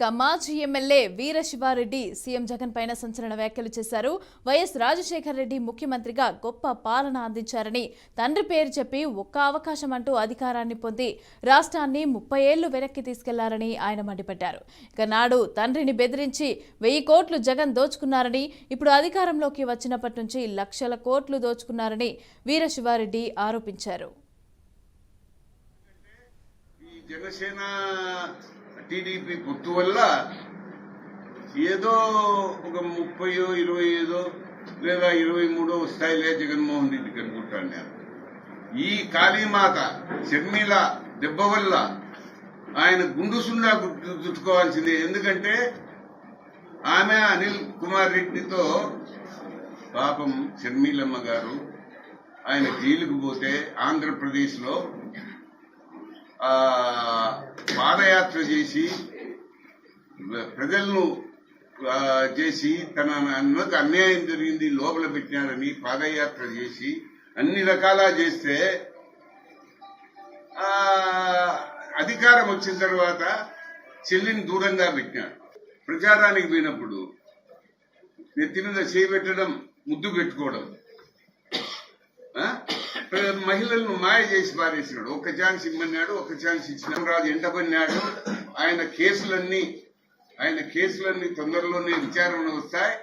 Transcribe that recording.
మాజీ MLA Veera Siva Reddy CM Jagan పైన సంచలన వ్యాఖ్యలు చేశారు. వైఎస్ రాజశేఖర రెడ్డి ముఖ్యమంత్రిగా గొప్ప పాలన అందించారని, తండ్రి పేరు చెప్పి ఒక్క అవకాశం అంటూ అధికారాన్ని పొంది రాష్ట్రాన్ని 30 ఏళ్లు వెనక్కి తీసుకెళ్లారని ఆయన మండిపడ్డారు. ఇక నాడు తండ్రిని బెదిరించి 1000 కోట్లు జగన్ దోచుకున్నారని, ఇప్పుడు అధికారంలోకి వచ్చినప్పటి నుంచి లక్షల కోట్లు దోచుకున్నారని వీరశివారెడ్డి ఆరోపించారు. టీడీపీ పొత్తు వల్ల ఏదో ఒక 30 25 లేదా 23 వస్తాయిలే జగన్మోహన్ రెడ్డికి అనుకుంటాను నేను. ఈ కాళీమాత షర్మిల దెబ్బ వల్ల ఆయన గుండు సున్నా చుట్టుకోవాల్సిందే. ఎందుకంటే ఆమె అనిల్ కుమార్ రెడ్డితో పాపం షర్మిలమ్మ గారు ఆయన జైలుకు పోతే ఆంధ్రప్రదేశ్లో పాదయాత్ర చేసి ప్రజలను చేసి తన అన్నకు అన్యాయం జరిగింది లోపల పెట్టినారని పాదయాత్ర చేసి అన్ని రకాలా చేస్తే అధికారం వచ్చిన తర్వాత చెల్లిని దూరంగా పెట్టినాడు. ప్రచారానికి పోయినప్పుడు నెత్తి మీద చేయబెట్టడం, ముద్దు పెట్టుకోవడం, మహిళలను మాయ చేసి పారేసినాడు. ఒక్క ఛాన్స్ ఇమ్మన్నాడు, ఒక్క ఛాన్స్ ఇచ్చిన రాజు ఎంటబడినాడు. ఆయన కేసులన్నీ తొందరలోనే విచారణ వస్తాయి.